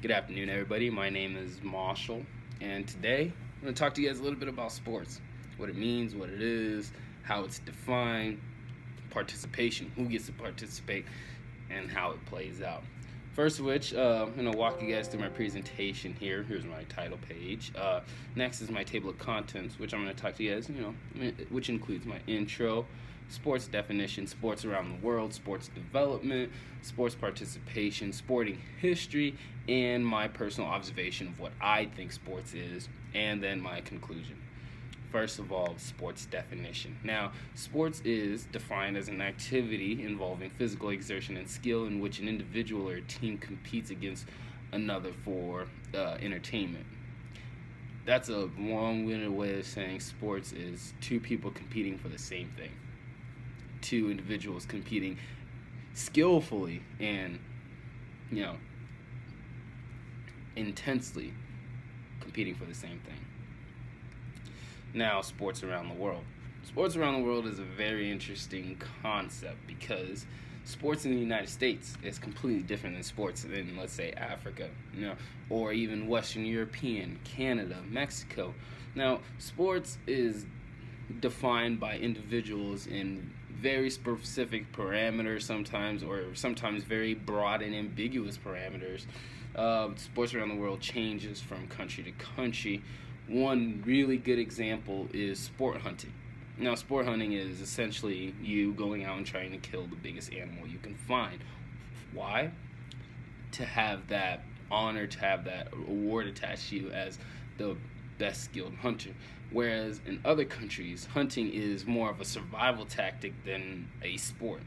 Good afternoon, everybody. My name is Marshall, and today I'm going to talk to you guys a little bit about sports. What it means, what it is, how it's defined, participation, who gets to participate, and how it plays out. First of which, I'm going to walk you guys through my presentation here. Here's my title page. Next is my table of contents, which I'm going to talk to you guys, which includes my intro, sports definition, sports around the world, sports development, sports participation, sporting history, and my personal observation of what I think sports is, and then my conclusion. First of all, sports definition. Now, sports is defined as an activity involving physical exertion and skill in which an individual or a team competes against another for entertainment. That's a long-winded way of saying sports is two people competing for the same thing. Two individuals competing skillfully and, intensely competing for the same thing. Now, sports around the world. Sports around the world is a very interesting concept because sports in the United States is completely different than sports in, let's say, Africa, or even Western European, Canada, Mexico. Now, sports is defined by individuals in very specific parameters sometimes, or sometimes very broad and ambiguous parameters. Sports around the world changes from country to country. One really good example is sport hunting. Now, sport hunting is essentially you going out and trying to kill the biggest animal you can find. Why? To have that honor, to have that award attached to you as the best skilled hunter. Whereas in other countries, hunting is more of a survival tactic than a sport.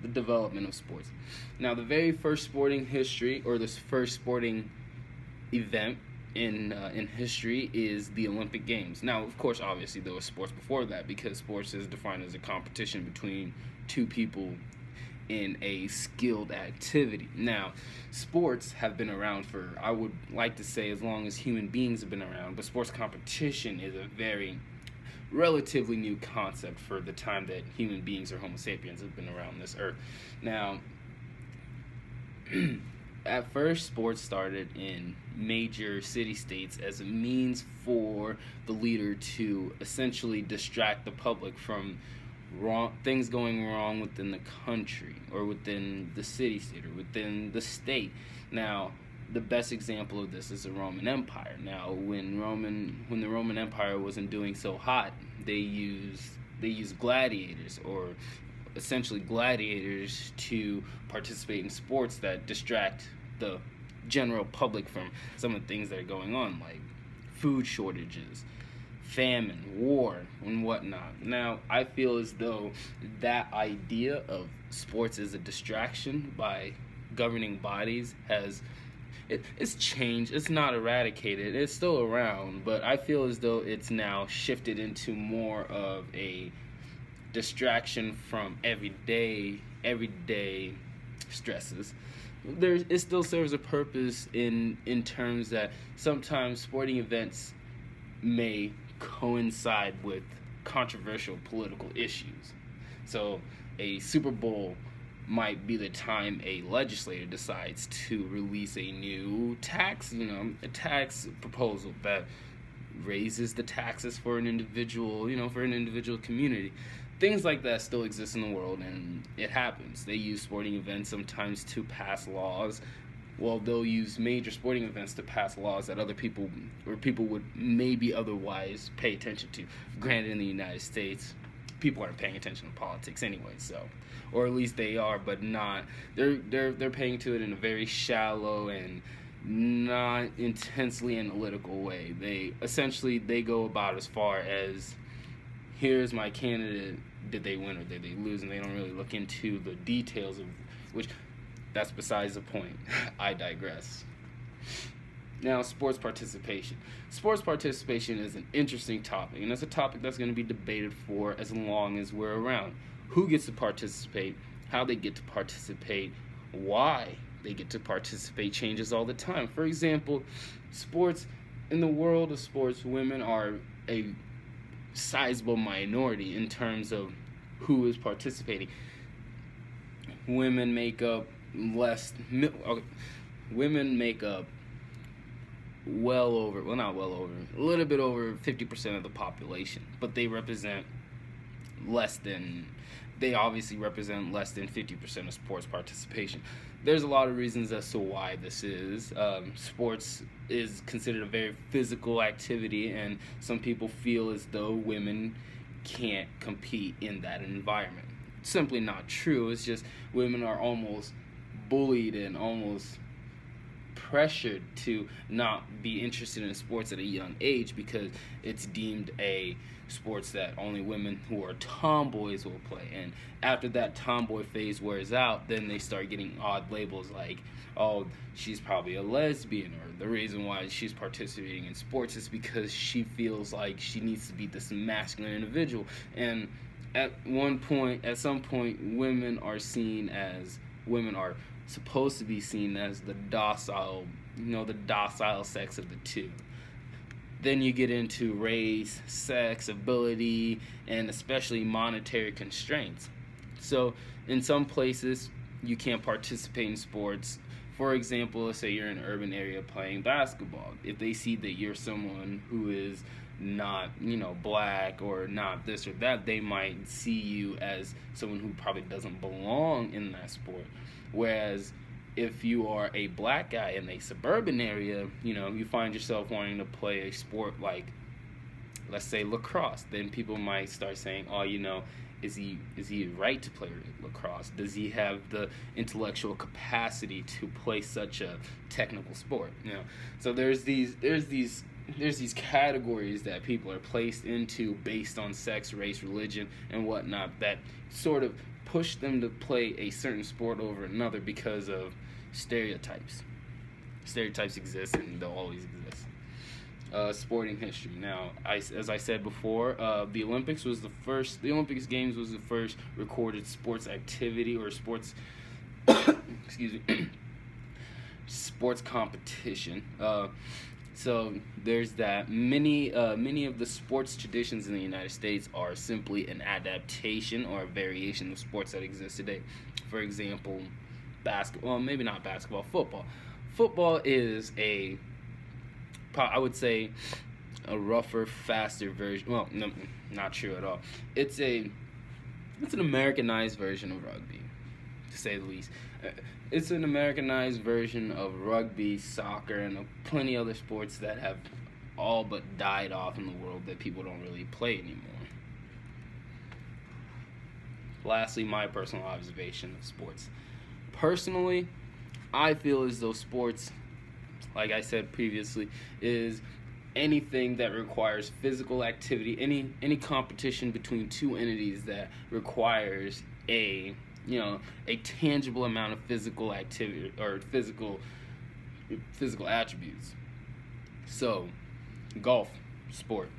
The development of sports. Now, the very first sporting history, or this first sporting event in history is the Olympic Games. Now, of course, obviously there was sports before that because sports is defined as a competition between two people in a skilled activity. Now, sports have been around for, I would like to say, as long as human beings have been around, but sports competition is a very relatively new concept for the time that human beings or Homo sapiens have been around this earth. Now, at first, sports started in major city-states as a means for the leader to essentially distract the public from things going wrong within the country or within the city-state or within the state. Now, the best example of this is the Roman Empire. Now, when the Roman Empire wasn't doing so hot, they used gladiators, or essentially gladiators, to participate in sports that distract the general public from some of the things that are going on, like food shortages, famine, war, and whatnot. Now, I feel as though that idea of sports as a distraction by governing bodies it's changed. It's not eradicated. It's still around, but I feel as though it's now shifted into more of a distraction from everyday stresses. It still serves a purpose in terms that sometimes sporting events may coincide with controversial political issues. So a Super Bowl might be the time a legislator decides to release a new tax, a tax proposal that raises the taxes for an individual, for an individual community. Things like that still exist in the world, and it happens. They use sporting events sometimes to pass laws. Well, they'll use major sporting events to pass laws that other people or people would maybe otherwise pay attention to. Granted, in the United States, people aren't paying attention to politics anyway, so, or at least they are, but not. They're paying to it in a very shallow and not intensely analytical way. They go about as far as, here's my candidate, did they win or did they lose, and they don't really look into the details of which. That's besides the point. I digress. Now, sports participation. Sports participation is an interesting topic, and it's a topic that's going to be debated for as long as we're around. Who gets to participate, how they get to participate, why they get to participate changes all the time. For example, sports, in the world of sports, women are a sizable minority in terms of who is participating. Women make up women make up a little bit over 50% of the population, but they obviously represent less than 50% of sports participation. There's a lot of reasons as to why this is. Sports is considered a very physical activity, and some people feel as though women can't compete in that environment. It's simply not true. It's just women are almost bullied and almost pressured to not be interested in sports at a young age because it's deemed a sports that only women who are tomboys will play. And after that tomboy phase wears out, then they start getting odd labels like, oh, she's probably a lesbian, or the reason why she's participating in sports is because she feels like she needs to be this masculine individual. And at some point, women are supposed to be seen as the docile sex of the two. Then you get into race, sex, ability, and especially monetary constraints. So in some places, you can't participate in sports. For example, let's say you're in an urban area playing basketball. If they see that you're someone who is not, black or not this or that, they might see you as someone who probably doesn't belong in that sport. Whereas if you are a black guy in a suburban area, you find yourself wanting to play a sport like, let's say, lacrosse, then people might start saying, oh, is he right to play lacrosse? Does he have the intellectual capacity to play such a technical sport? So there's these categories that people are placed into based on sex, race, religion, and whatnot that sort of push them to play a certain sport over another because of stereotypes. Stereotypes exist and they'll always exist. Sporting history. Now, as I said before, the Olympics Games was the first recorded sports activity or sports sports competition. So there's that. Many of the sports traditions in the United States are simply an adaptation or a variation of sports that exist today. For example, basketball, maybe not basketball, football. Football is I would say, a rougher, faster version. Well, no, not true at all. It's an Americanized version of rugby, to say the least. It's an Americanized version of rugby, soccer, and plenty other sports that have all but died off in the world that people don't really play anymore. Lastly, my personal observation of sports. Personally, I feel as though sports, like I said previously, is anything that requires physical activity, any competition between two entities that requires a tangible amount of physical activity or physical attributes. So, golf, sport,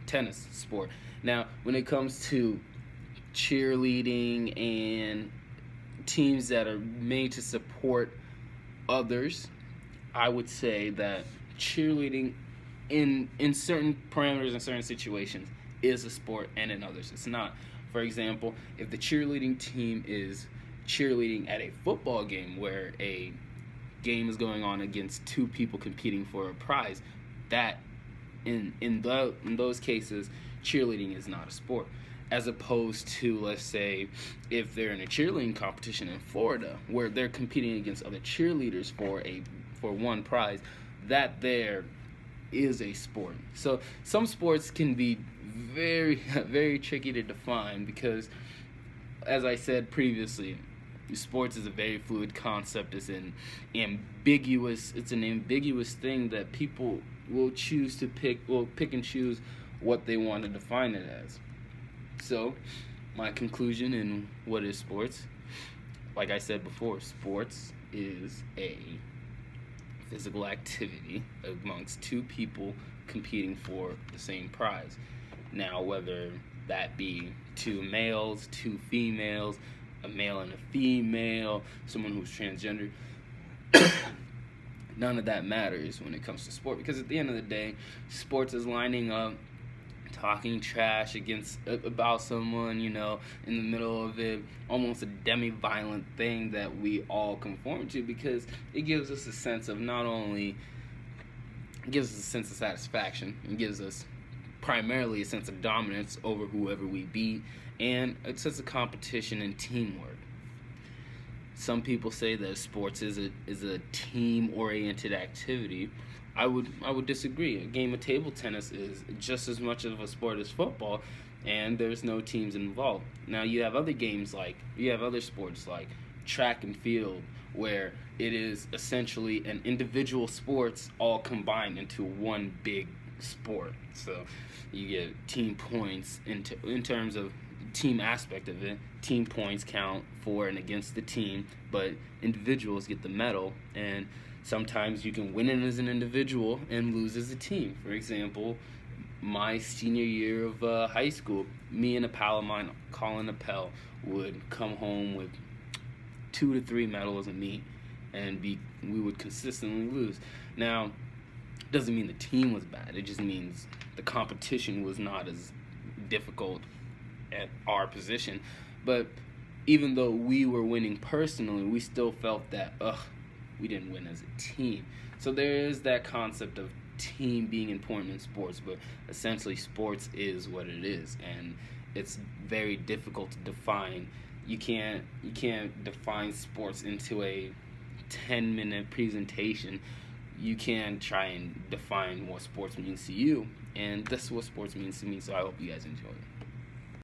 tennis, sport. Now, when it comes to cheerleading and teams that are made to support others, I would say that cheerleading in certain parameters and certain situations is a sport, and in others it's not. For example, if the cheerleading team is cheerleading at a football game where a game is going on against two people competing for a prize, that in those cases, cheerleading is not a sport. As opposed to, let's say, if they're in a cheerleading competition in Florida where they're competing against other cheerleaders for one prize, that there is a sport. So some sports can be very, very tricky to define because, as I said previously, sports is a very fluid concept. It's an ambiguous thing that people will pick and choose what they want to define it as. So, my conclusion in what is sports, like I said before, sports is a physical activity amongst two people competing for the same prize. Now, whether that be two males, two females, a male and a female, someone who's transgender, none of that matters when it comes to sport, because at the end of the day, sports is lining up to talking trash about someone, you know, in the middle of it, almost a demi-violent thing that we all conform to, because it gives us a sense of satisfaction, and gives us primarily a sense of dominance over whoever we beat, and a sense of competition and teamwork. Some people say that sports is a team-oriented activity. I would disagree. A game of table tennis is just as much of a sport as football, and there's no teams involved. Now you have other sports like track and field, where it is essentially an individual sports all combined into one big sport. So you get team points in terms of team aspect of it. Team points count for and against the team, but individuals get the medal, and sometimes you can win it as an individual and lose as a team. For example, my senior year of high school, me and a pal of mine, Colin Appel, would come home with 2 to 3 medals a meet, and we would consistently lose. Now, doesn't mean the team was bad. It just means the competition was not as difficult at our position. But even though we were winning personally, we still felt that, we didn't win as a team. So there is that concept of team being important in sports, but essentially sports is what it is, and it's very difficult to define. You can't define sports into a 10-minute presentation. You can try and define what sports means to you, and that's what sports means to me, so I hope you guys enjoy it.